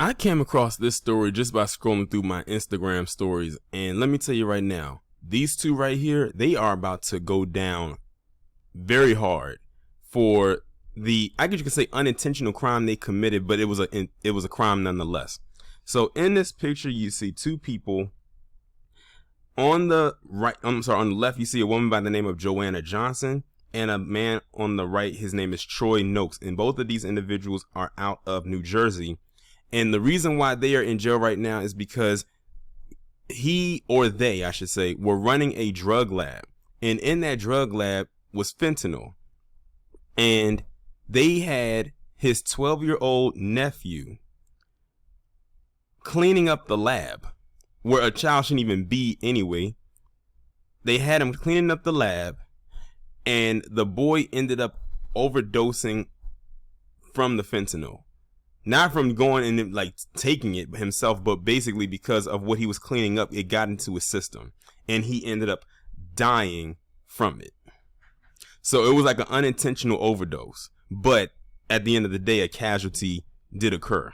I came across this story just by scrolling through my Instagram stories, and let me tell you right now, these two right here, they are about to go down very hard for the, I guess you could say, unintentional crime they committed, but it was a crime nonetheless. So in this picture, you see two people. On the right, on the left, you see a woman by the name of Joanna Johnson, and a man on the right, his name is Troy Noakes, and both of these individuals are out of New Jersey. And the reason why they are in jail right now is because he, or they, I should say, were running a drug lab. And in that drug lab was fentanyl. And they had his 12-year-old nephew cleaning up the lab, where a child shouldn't even be anyway. They had him cleaning up the lab, and the boy ended up overdosing from the fentanyl. Not from going and like taking it himself, but basically because of what he was cleaning up, it got into his system and he ended up dying from it. So it was like an unintentional overdose, but at the end of the day, a casualty did occur.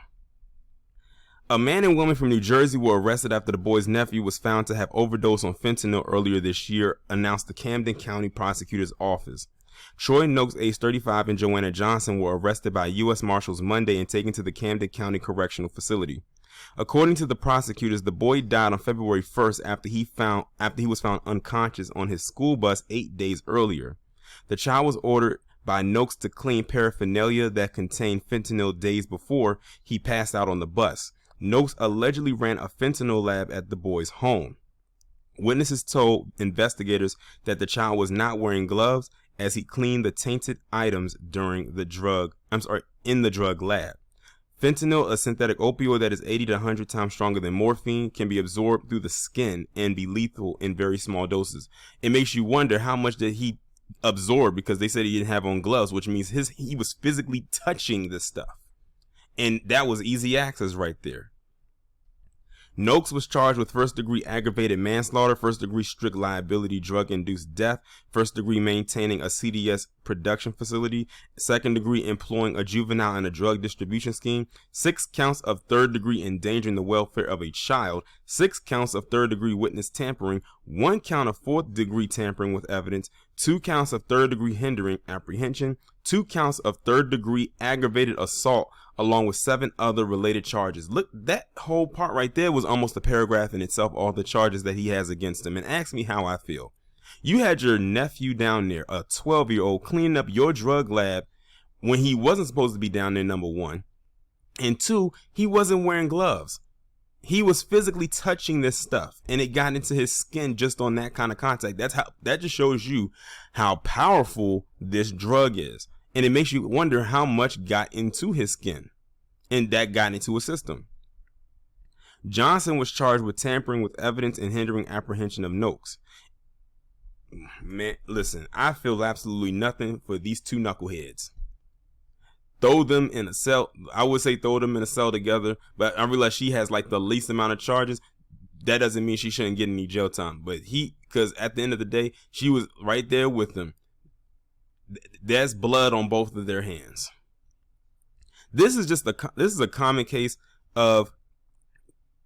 A man and woman from New Jersey were arrested after the boy's nephew was found to have overdosed on fentanyl earlier this year, announced the Camden County Prosecutor's Office. Troy Noakes, age 35, and Joanna Johnson were arrested by U.S. Marshals Monday and taken to the Camden County Correctional Facility. According to the prosecutors, the boy died on February 1st after he was found unconscious on his school bus 8 days earlier. The child was ordered by Noakes to clean paraphernalia that contained fentanyl days before he passed out on the bus. Noakes allegedly ran a fentanyl lab at the boy's home. Witnesses told investigators that the child was not wearing gloves as he cleaned the tainted items in the drug lab. Fentanyl, a synthetic opioid that is 80 to 100 times stronger than morphine, can be absorbed through the skin and be lethal in very small doses. It makes you wonder how much did he absorb, because they said he didn't have on gloves, which means he was physically touching this stuff. And that was easy access right there. Noakes was charged with first-degree aggravated manslaughter, first-degree strict liability drug-induced death, first-degree maintaining a CDS production facility, second-degree employing a juvenile in a drug distribution scheme, 6 counts of third-degree endangering the welfare of a child, 6 counts of third-degree witness tampering, 1 count of fourth-degree tampering with evidence, 2 counts of third-degree hindering apprehension, 2 counts of third-degree aggravated assault, along with 7 other related charges. Look, that whole part right there was almost a paragraph in itself, all the charges that he has against him. And ask me how I feel. You had your nephew down there, a 12-year-old, cleaning up your drug lab when he wasn't supposed to be down there, number one. And 2, he wasn't wearing gloves. He was physically touching this stuff, and it got into his skin just on that kind of contact. That just shows you how powerful this drug is. And it makes you wonder how much got into his skin and that got into his system. Johnson was charged with tampering with evidence and hindering apprehension of Noakes. Man, listen, I feel absolutely nothing for these two knuckleheads. Throw them in a cell. I would say throw them in a cell together, but I realize she has like the least amount of charges. That doesn't mean she shouldn't get any jail time, but because at the end of the day, she was right there with him. There's blood on both of their hands. This is a common case of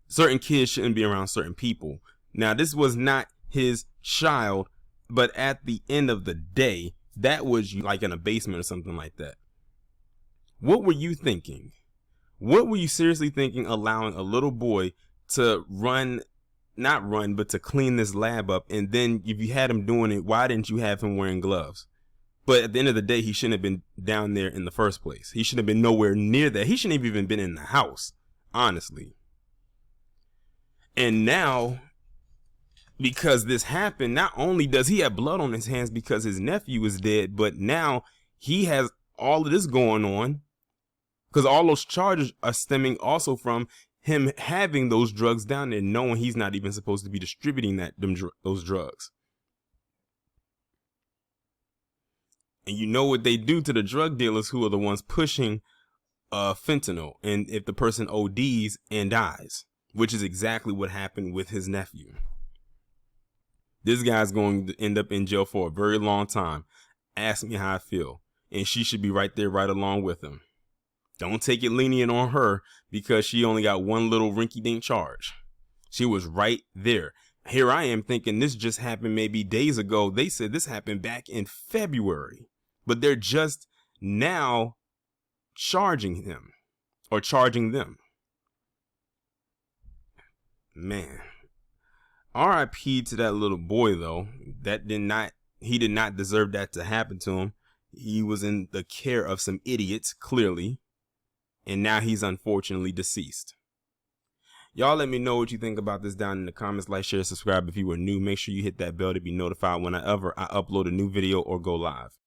certain kids shouldn't be around certain people. Now, this was not his child, but at the end of the day, that was like in a basement or something like that. What were you thinking? What were you seriously thinking, allowing a little boy to but to clean this lab up? And then if you had him doing it, why didn't you have him wearing gloves? But at the end of the day, he shouldn't have been down there in the first place. He should have been nowhere near that. He shouldn't have even been in the house, honestly. And now, because this happened, not only does he have blood on his hands because his nephew is dead, but now he has all of this going on because all those charges are stemming also from him having those drugs down there, knowing he's not even supposed to be distributing those drugs. And you know what they do to the drug dealers who are the ones pushing fentanyl, and if the person ODs and dies, which is exactly what happened with his nephew. This guy's going to end up in jail for a very long time. Ask me how I feel. And she should be right there right along with him. Don't take it lenient on her because she only got one little rinky-dink charge. She was right there. Here I am thinking this just happened maybe days ago. They said this happened back in February, but they're just now charging him or charging them. Man, RIP to that little boy though. He did not deserve that to happen to him. He was in the care of some idiots, clearly, and now he's unfortunately deceased. Y'all let me know what you think about this down in the comments. Like, share, subscribe if you are new. Make sure you hit that bell to be notified whenever I upload a new video or go live.